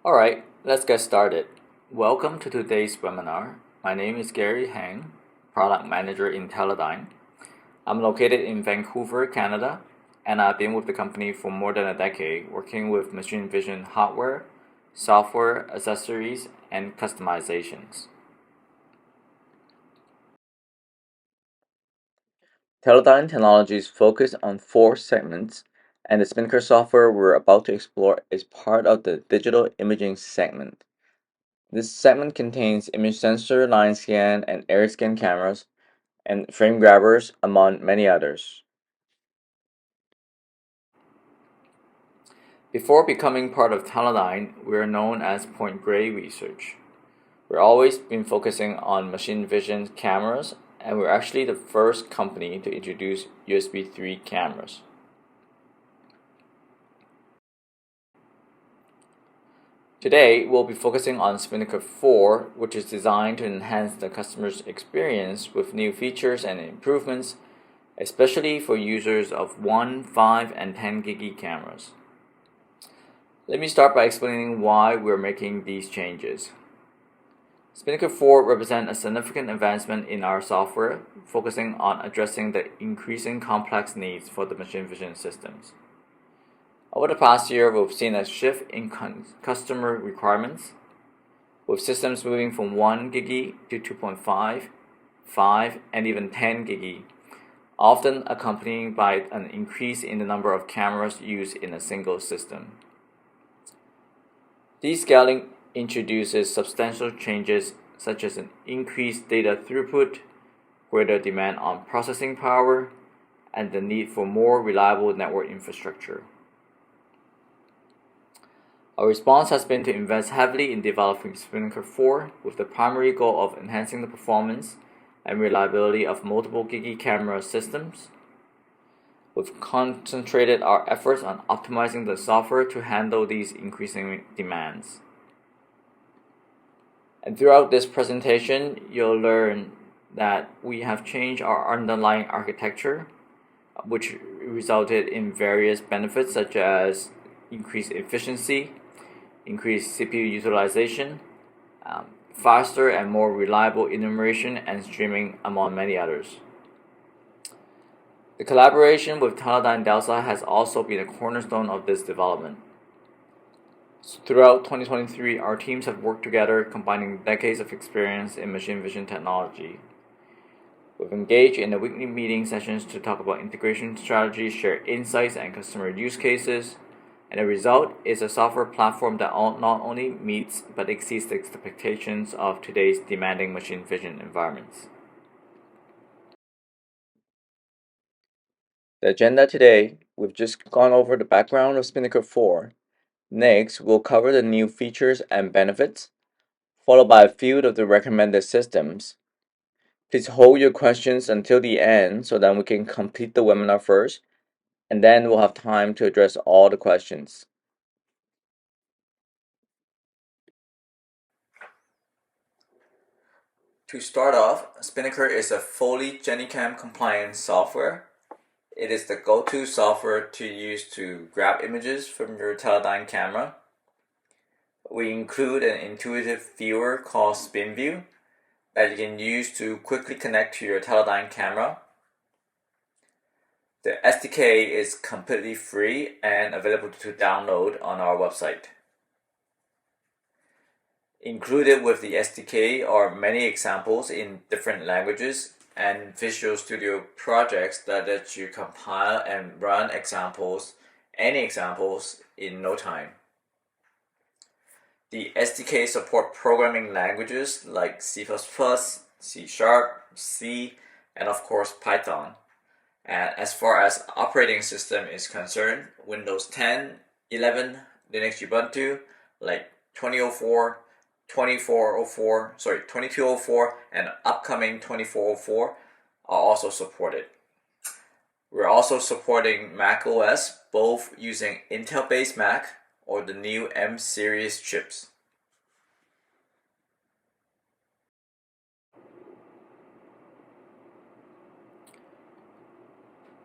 Alright, let's get started. Welcome to today's webinar. My name is Gary Heng, Product Manager in Teledyne. I'm located in Vancouver, Canada, and I've been with the company for more than a decade, working with machine vision hardware, software, accessories, and customizations. Teledyne Technologies focus on 4 segments, and the Spinnaker software we're about to explore is part of the digital imaging segment. This segment contains image sensor, line scan, and air scan cameras, and frame grabbers, among many others. Before becoming part of Teledyne, we are known as Point Grey Research. We've always been focusing on machine vision cameras, and we're actually the first company to introduce USB 3 cameras. Today, we'll be focusing on Spinnaker 4, which is designed to enhance the customer's experience with new features and improvements, especially for users of 1, 5, and 10 gig cameras. Let me start by explaining why we're making these changes. Spinnaker 4 represents a significant advancement in our software, focusing on addressing the increasing complex needs for the machine vision systems. Over the past year, we've seen a shift in customer requirements, with systems moving from 1 gig to 2.5, 5, and even 10 gig, often accompanied by an increase in the number of cameras used in a single system. This scaling introduces substantial changes such as an increased data throughput, greater demand on processing power, and the need for more reliable network infrastructure. Our response has been to invest heavily in developing Spinnaker 4 with the primary goal of enhancing the performance and reliability of multiple gig camera systems. We've concentrated our efforts on optimizing the software to handle these increasing demands. And throughout this presentation, you'll learn that we have changed our underlying architecture, which resulted in various benefits such as increased efficiency, increased CPU utilization, faster and more reliable enumeration and streaming, among many others. The collaboration with Teledyne Delta has also been a cornerstone of this development. Throughout 2023, our teams have worked together, combining decades of experience in machine vision technology. We've engaged in the weekly meeting sessions to talk about integration strategies, share insights, and customer use cases. And the result is a software platform that not only meets but exceeds the expectations of today's demanding machine vision environments. The agenda today, we've just gone over the background of Spinnaker 4. Next, we'll cover the new features and benefits, followed by a few of the recommended systems. Please hold your questions until the end so that we can complete the webinar first, and then we'll have time to address all the questions. To start off, Spinnaker is a fully GenTL compliant software. It is the go-to software to use to grab images from your Teledyne camera. We include an intuitive viewer called SpinView that you can use to quickly connect to your Teledyne camera. The SDK is completely free and available to download on our website. Included with the SDK are many examples in different languages and Visual Studio projects that let you compile and run any examples in no time. The SDK support programming languages like C++, C#, C, and of course Python. And as far as operating system is concerned, Windows 10, 11, Linux Ubuntu, like 2204, and upcoming 2404 are also supported. We're also supporting Mac OS, both using Intel-based Mac or the new M series chips.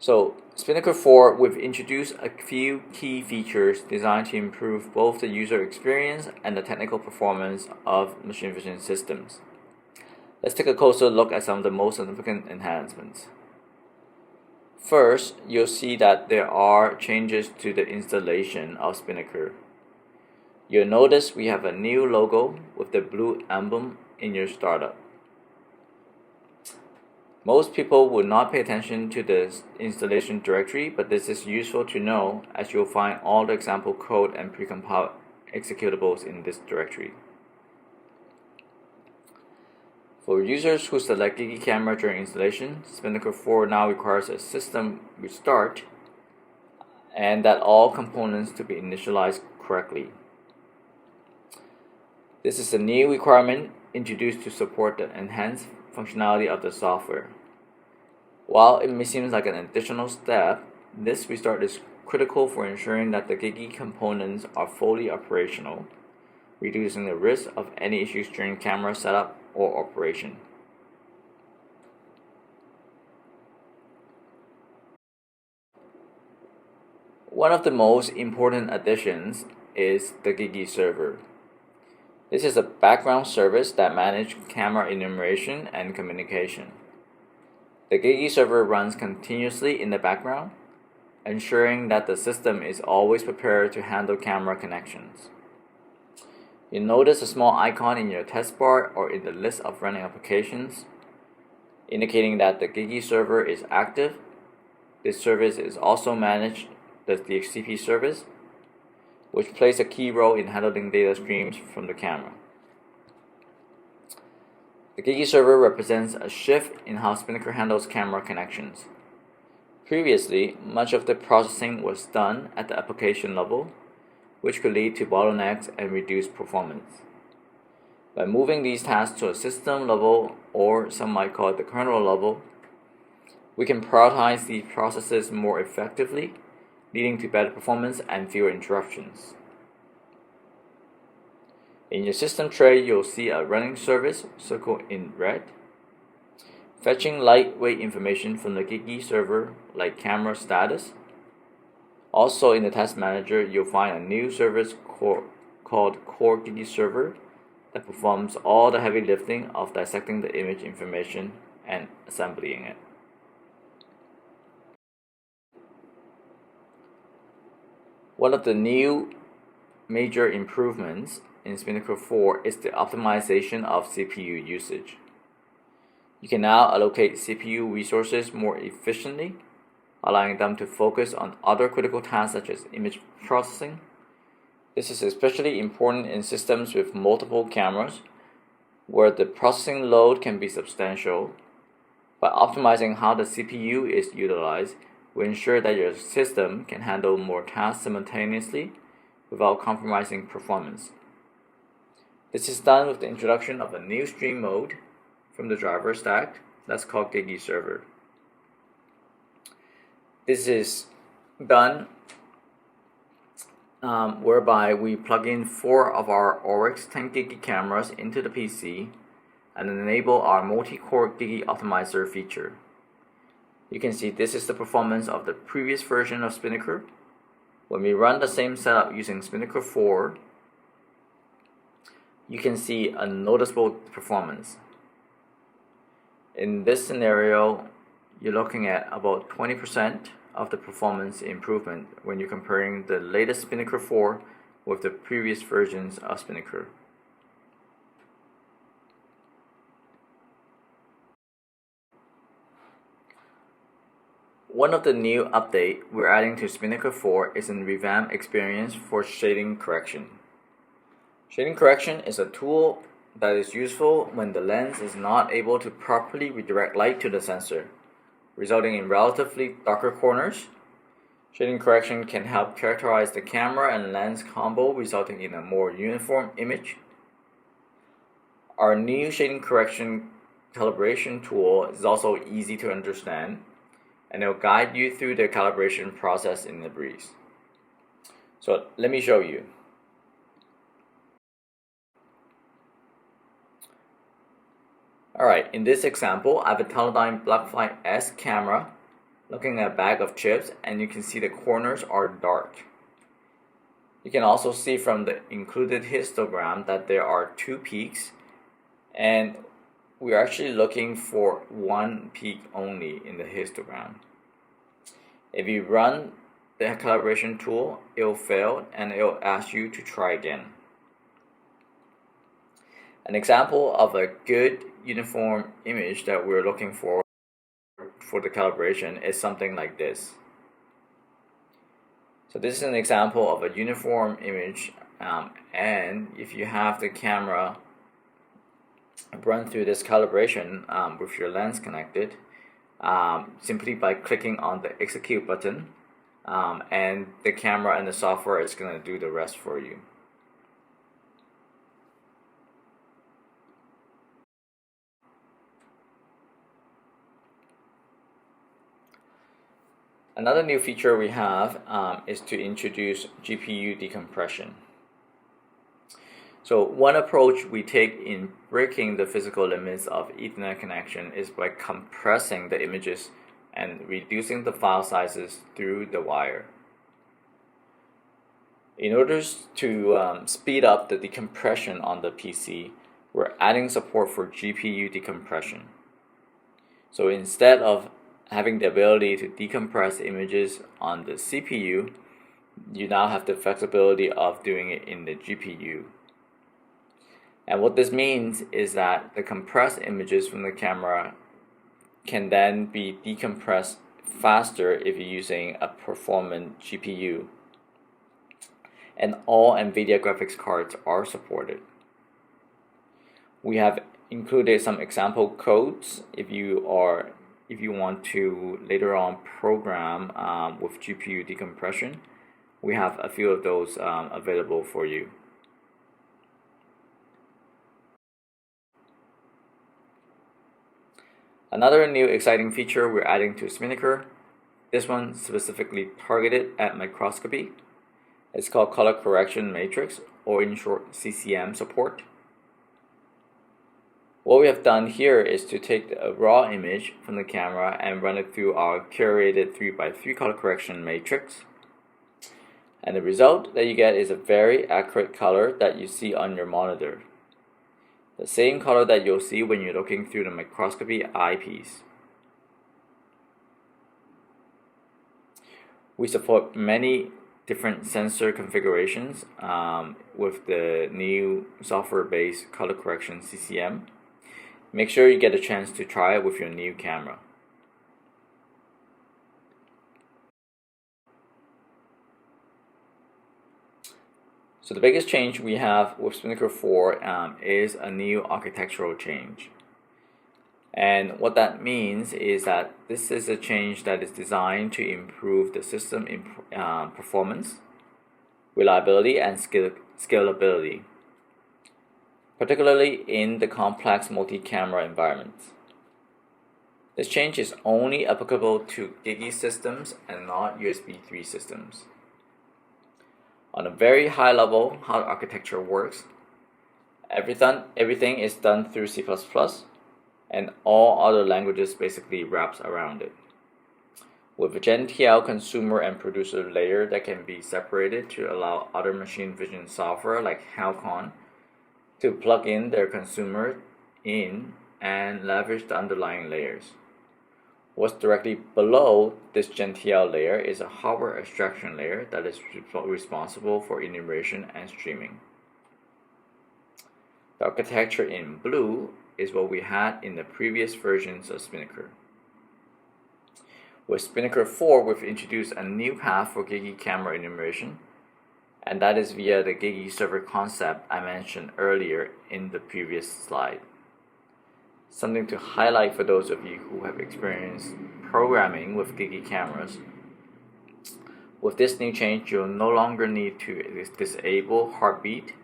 So Spinnaker 4, we've introduced a few key features designed to improve both the user experience and the technical performance of machine vision systems. Let's take a closer look at some of the most significant enhancements. First, you'll see that there are changes to the installation of Spinnaker. You'll notice we have a new logo with the blue emblem in your startup. Most people would not pay attention to the installation directory, but this is useful to know as you'll find all the example code and precompiled executables in this directory. For users who select Gigi Camera during installation, Spinnaker 4 now requires a system restart and that all components to be initialized correctly. This is a new requirement introduced to support the enhanced functionality of the software. While it may seem like an additional step, this restart is critical for ensuring that the Gigi components are fully operational, reducing the risk of any issues during camera setup or operation. One of the most important additions is the Gigi server. This is a background service that manages camera enumeration and communication. The Gigi server runs continuously in the background, ensuring that the system is always prepared to handle camera connections. You'll notice a small icon in your test bar or in the list of running applications, indicating that the Gigi server is active. This service is also managed as the DHCP service, which plays a key role in handling data streams from the camera. The Gigi server represents a shift in how Spinnaker handles camera connections. Previously, much of the processing was done at the application level, which could lead to bottlenecks and reduced performance. By moving these tasks to a system level, or some might call it the kernel level, we can prioritize these processes more effectively, leading to better performance and fewer interruptions. In your system tray, you'll see a running service circled in red, fetching lightweight information from the Gigi server like camera status. Also in the task manager, you'll find a new service called Core Gigi Server that performs all the heavy lifting of dissecting the image information and assembling it. One of the new major improvements in Spinnaker 4 is the optimization of CPU usage. You can now allocate CPU resources more efficiently, allowing them to focus on other critical tasks such as image processing. This is especially important in systems with multiple cameras, where the processing load can be substantial. By optimizing how the CPU is utilized, will ensure that your system can handle more tasks simultaneously without compromising performance. This is done with the introduction of a new stream mode from the driver stack that's called Gigi Server. This is done whereby we plug in 4 of our Oryx 10 Gigi cameras into the PC and enable our multi-core Gigi optimizer feature. You can see this is the performance of the previous version of Spinnaker. When we run the same setup using Spinnaker 4, you can see a noticeable performance. In this scenario, you're looking at about 20% of the performance improvement when you're comparing the latest Spinnaker 4 with the previous versions of Spinnaker. One of the new updates we're adding to Spinnaker 4 is a revamped experience for shading correction. Shading correction is a tool that is useful when the lens is not able to properly redirect light to the sensor, resulting in relatively darker corners. Shading correction can help characterize the camera and lens combo, resulting in a more uniform image. Our new shading correction calibration tool is also easy to understand, and it will guide you through the calibration process in a breeze. So let me show you. Alright, in this example, I have a Teledyne Blacklight S camera looking at a bag of chips, and you can see the corners are dark. You can also see from the included histogram that there are two peaks, and we're actually looking for one peak only in the histogram. If you run the calibration tool, it'll fail and it'll ask you to try again. An example of a good uniform image that we're looking for the calibration is something like this. So this is an example of a uniform image, and if you have the camera run through this calibration with your lens connected, simply by clicking on the execute button, and the camera and the software is going to do the rest for you. Another new feature we have is to introduce GPU decompression. So one approach we take in breaking the physical limits of Ethernet connection is by compressing the images and reducing the file sizes through the wire. In order to speed up the decompression on the PC, we're adding support for GPU decompression. So instead of having the ability to decompress images on the CPU, you now have the flexibility of doing it in the GPU. And what this means is that the compressed images from the camera can then be decompressed faster if you're using a performant GPU. And all NVIDIA graphics cards are supported. We have included some example codes if you want to later on program with GPU decompression. We have a few of those available for you. Another new exciting feature we're adding to Spinnaker, this one specifically targeted at microscopy. It's called color correction matrix, or in short CCM support. What we have done here is to take a raw image from the camera and run it through our curated 3x3 color correction matrix. And the result that you get is a very accurate color that you see on your monitor. The same color that you'll see when you're looking through the microscopy eyepiece. We support many different sensor configurations with the new software-based color correction CCM. Make sure you get a chance to try it with your new camera. So the biggest change we have with Spinnaker 4 is a new architectural change. And what that means is that this is a change that is designed to improve the system performance, reliability, and scalability, particularly in the complex multi-camera environments. This change is only applicable to Gigi systems and not USB 3 systems. On a very high level, how the architecture works, everything is done through C++, and all other languages basically wraps around it. With a GenTL consumer and producer layer that can be separated to allow other machine vision software like Heng to plug in their consumer in and leverage the underlying layers. What's directly below this GenTL layer is a hardware abstraction layer that is responsible for enumeration and streaming. The architecture in blue is what we had in the previous versions of Spinnaker. With Spinnaker 4, we've introduced a new path for Gigi camera enumeration, and that is via the Gigi server concept I mentioned earlier in the previous slide. Something to highlight for those of you who have experienced programming with Gigi cameras. With this new change, you'll no longer need to disable heartbeat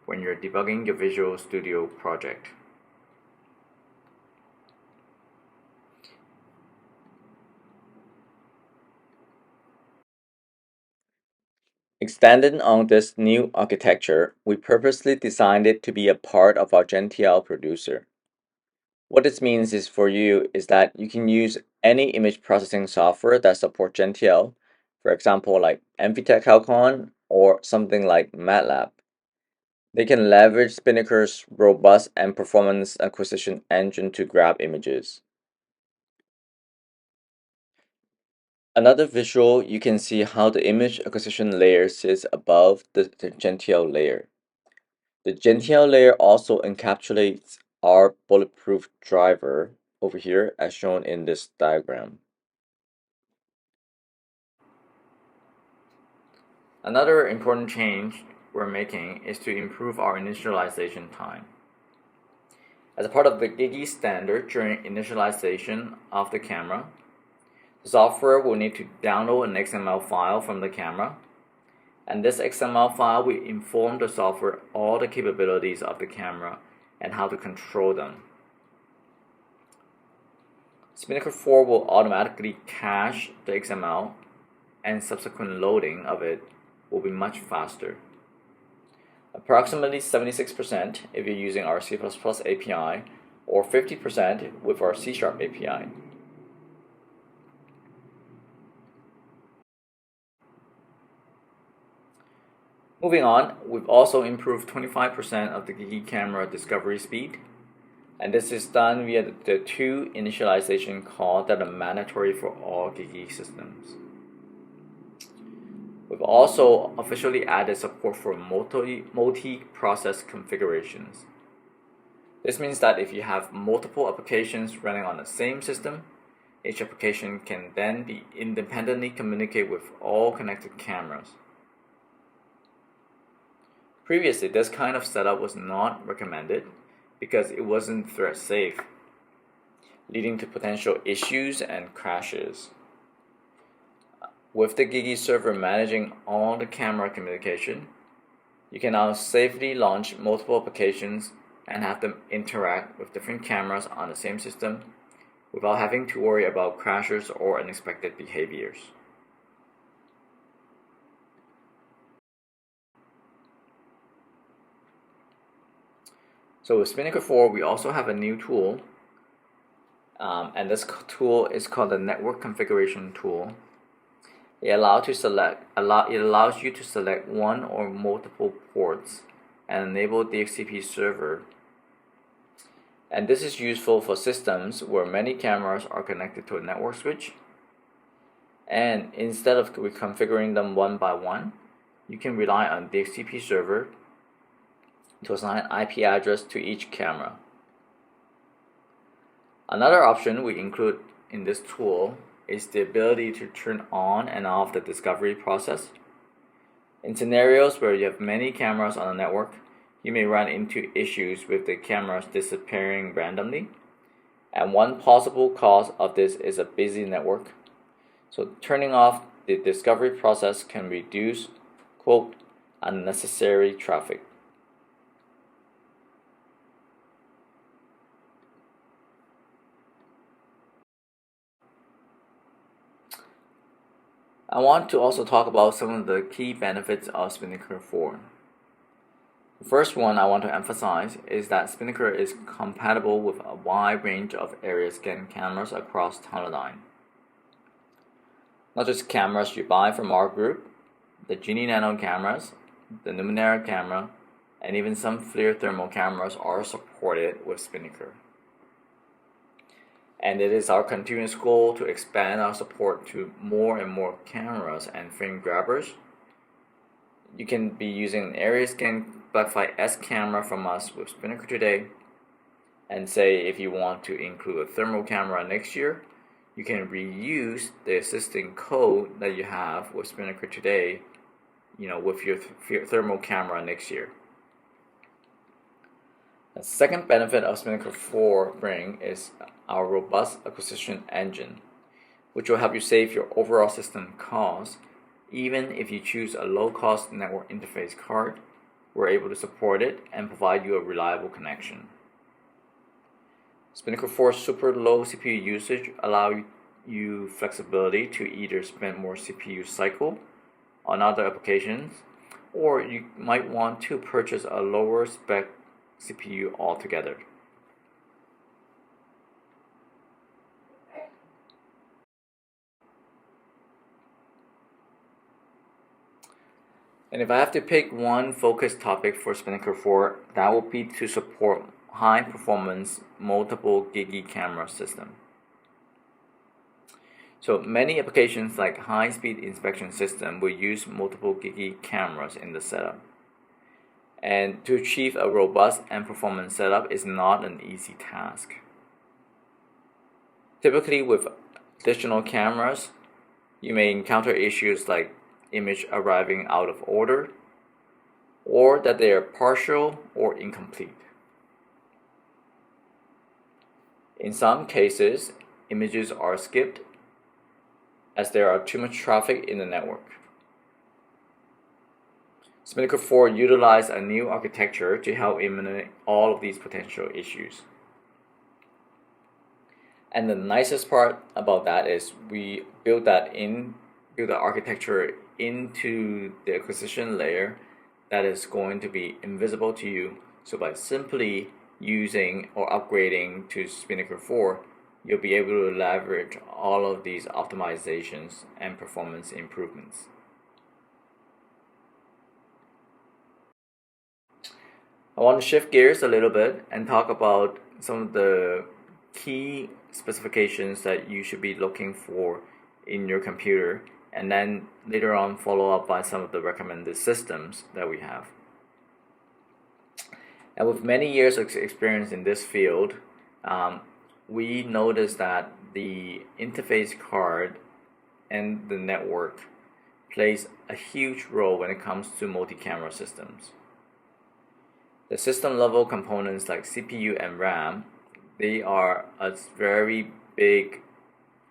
when you're debugging your Visual Studio project. Extending on this new architecture, we purposely designed it to be a part of our GenTL producer. What this means is for you is that you can use any image processing software that supports GenTL, for example like NVTech Halcon or something like MATLAB. They can leverage Spinnaker's robust and performance acquisition engine to grab images. Another visual, you can see how the image acquisition layer sits above the GenTL layer. The GenTL layer also encapsulates our bulletproof driver over here as shown in this diagram. Another important change we're making is to improve our initialization time. As a part of the GIGI standard during initialization of the camera, the software will need to download an XML file from the camera, and this XML file will inform the software all the capabilities of the camera and how to control them. Spinnaker 4 will automatically cache the XML, and subsequent loading of it will be much faster. Approximately 76% if you're using our C++ API, or 50% with our C# API. Moving on, we've also improved 25% of the GIGI camera discovery speed, and this is done via the two initialization calls that are mandatory for all GIGI systems. We've also officially added support for multi-process configurations. This means that if you have multiple applications running on the same system, each application can then be independently communicate with all connected cameras. Previously, this kind of setup was not recommended because it wasn't threat safe, leading to potential issues and crashes. With the GIGI server managing all the camera communication, you can now safely launch multiple applications and have them interact with different cameras on the same system without having to worry about crashes or unexpected behaviors. So with Spinnaker 4, we also have a new tool, and this tool is called the Network Configuration Tool. It allows you to select one or multiple ports and enable DHCP server. And this is useful for systems where many cameras are connected to a network switch. And instead of reconfiguring them one by one, you can rely on DHCP server to assign IP address to each camera. Another option we include in this tool is the ability to turn on and off the discovery process. In scenarios where you have many cameras on a network, you may run into issues with the cameras disappearing randomly, and one possible cause of this is a busy network. So turning off the discovery process can reduce, quote, unnecessary traffic. I want to also talk about some of the key benefits of Spinnaker 4. The first one I want to emphasize is that Spinnaker is compatible with a wide range of area scan cameras across Teledyne. Not just cameras you buy from our group, the Genie Nano cameras, the Numenera camera, and even some FLIR thermal cameras are supported with Spinnaker. And it is our continuous goal to expand our support to more and more cameras and frame grabbers. You can be using an area scan Blackfly S camera from us with Spinnaker today, and say if you want to include a thermal camera next year, you can reuse the existing code that you have with Spinnaker today, with your thermal camera next year. The second benefit of Spinnaker 4 bring is our robust acquisition engine, which will help you save your overall system cost. Even if you choose a low-cost network interface card, we're able to support it and provide you a reliable connection. Spinnaker 4's super low CPU usage allows you flexibility to either spend more CPU cycle on other applications, or you might want to purchase a lower spec CPU altogether. And if I have to pick one focus topic for Spinnaker 4, that will be to support high performance multiple gigi camera system. So many applications like high-speed inspection system will use multiple gigi cameras in the setup. And to achieve a robust and performant setup is not an easy task. Typically with additional cameras, you may encounter issues like image arriving out of order, or that they are partial or incomplete. In some cases, images are skipped as there are too much traffic in the network. Spinnaker 4 utilized a new architecture to help eliminate all of these potential issues. And the nicest part about that is we built the architecture into the acquisition layer that is going to be invisible to you. So by simply using or upgrading to Spinnaker 4, you'll be able to leverage all of these optimizations and performance improvements. I want to shift gears a little bit and talk about some of the key specifications that you should be looking for in your computer, and then later on follow up by some of the recommended systems that we have. And with many years of experience in this field, we noticed that the interface card and the network plays a huge role when it comes to multi-camera systems. The system level components like CPU and RAM, they are a very big,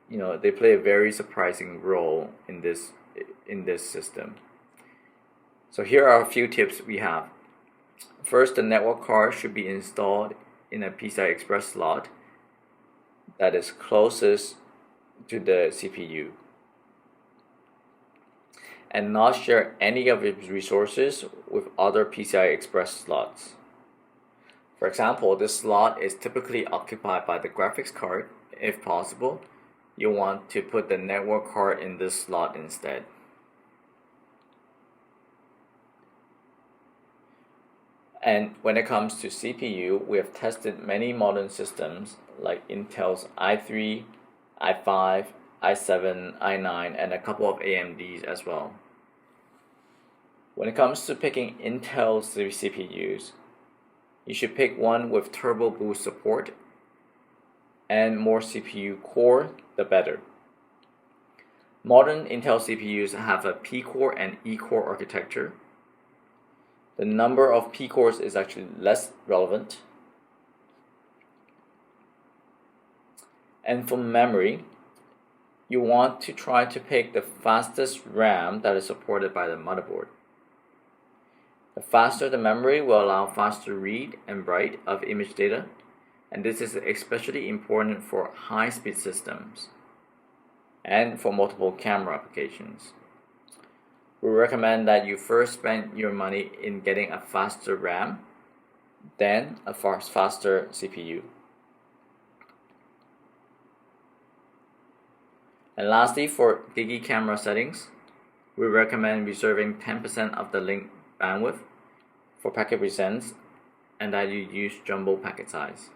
they play a very surprising role in this system. So here are a few tips we have. First, the network card should be installed in a PCI Express slot that is closest to the CPU, and not share any of its resources with other PCI Express slots. For example, this slot is typically occupied by the graphics card. If possible, you want to put the network card in this slot instead. And when it comes to CPU, we have tested many modern systems like Intel's i3, i5, i7, i9, and a couple of AMDs as well. When it comes to picking Intel CPUs, you should pick one with turbo boost support, and more CPU core, the better. Modern Intel CPUs have a P-core and E-core architecture. The number of P-cores is actually less relevant. And for memory, you want to try to pick the fastest RAM that is supported by the motherboard. The faster the memory will allow faster read and write of image data, and this is especially important for high-speed systems and for multiple camera applications. We recommend that you first spend your money in getting a faster RAM, then a faster CPU. And lastly, for gigi camera settings, we recommend reserving 10% of the link bandwidth for packet presents, and that you use jumbo packet size.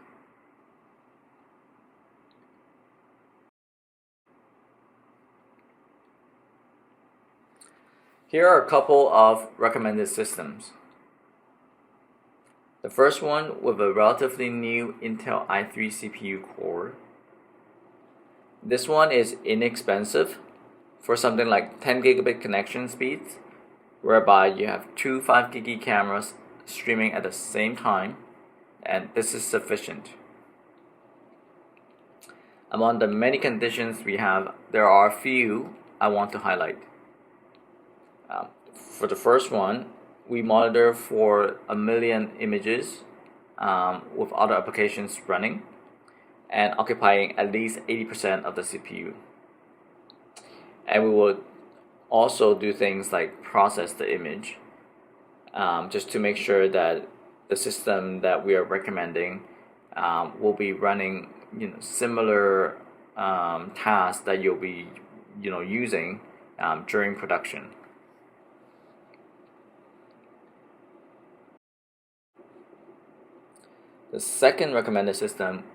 Here are a couple of recommended systems. The first one with a relatively new Intel i3 CPU core. This one is inexpensive for something like 10 gigabit connection speeds, whereby you have two 5 gigi cameras streaming at the same time, and this is sufficient. Among the many conditions we have, there are a few I want to highlight. For the first one, we monitor for 1 million images with other applications running and occupying at least 80% of the CPU. And we will also do things like process the image just to make sure that the system that we are recommending will be running similar tasks that you'll be using during production. The second recommended system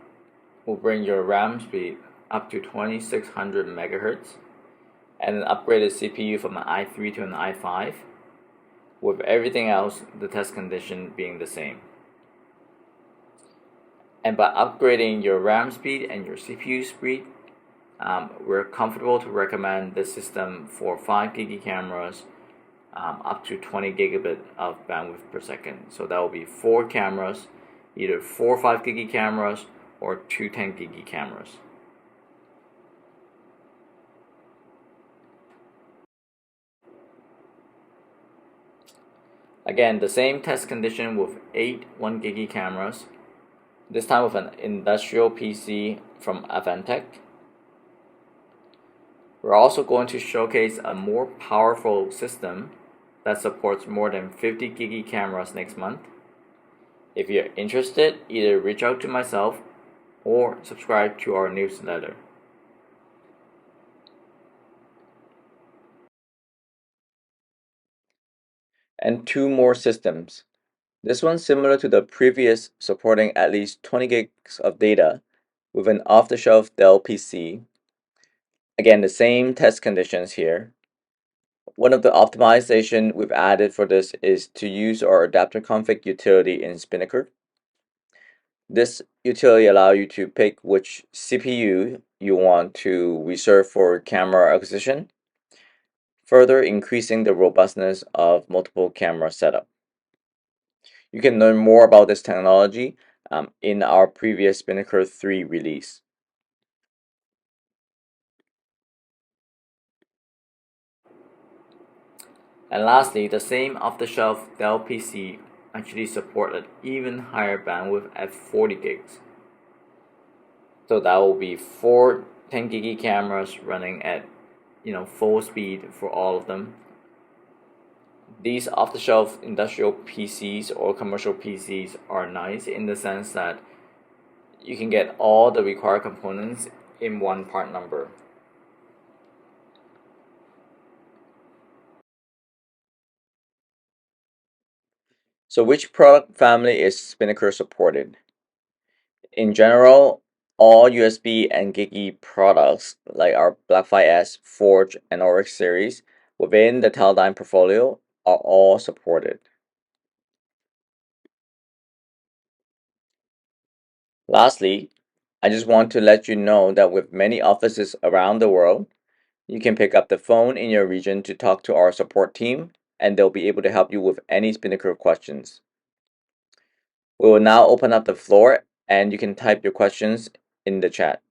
will bring your RAM speed up to 2600 MHz and an upgraded CPU from an i3 to an i5, with everything else, the test condition being the same. And by upgrading your RAM speed and your CPU speed, we're comfortable to recommend this system for 5 GB cameras, up to 20 gigabit of bandwidth per second. So that will be 4 cameras, either 4 5 GB cameras or 2 10 GB cameras. Again, the same test condition with 8 1 GB cameras, this time with an industrial PC from Avantech. We're also going to showcase a more powerful system that supports more than 50 GB cameras next month. If you're interested, either reach out to myself or subscribe to our newsletter. And 2 more systems. This one's similar to the previous, supporting at least 20 gigs of data with an off-the-shelf Dell PC. Again, the same test conditions here. One of the optimization we've added for this is to use our adapter config utility in Spinnaker. This utility allows you to pick which CPU you want to reserve for camera acquisition, further increasing the robustness of multiple camera setup. You can learn more about this technology in our previous Spinnaker 3 release. And lastly, the same off-the-shelf Dell PC actually support an even higher bandwidth at 40 gigs. So that will be 4 10 GB cameras running at full speed for all of them. These off-the-shelf industrial PCs or commercial PCs are nice in the sense that you can get all the required components in one part number. So which product family is Spinnaker supported? In general, all USB and GigE products like our Blackfly S, Forge, and Oryx series within the Teledyne portfolio are all supported. Lastly, I just want to let you know that with many offices around the world, you can pick up the phone in your region to talk to our support team, and they'll be able to help you with any Spinnaker questions. We will now open up the floor, and you can type your questions in the chat.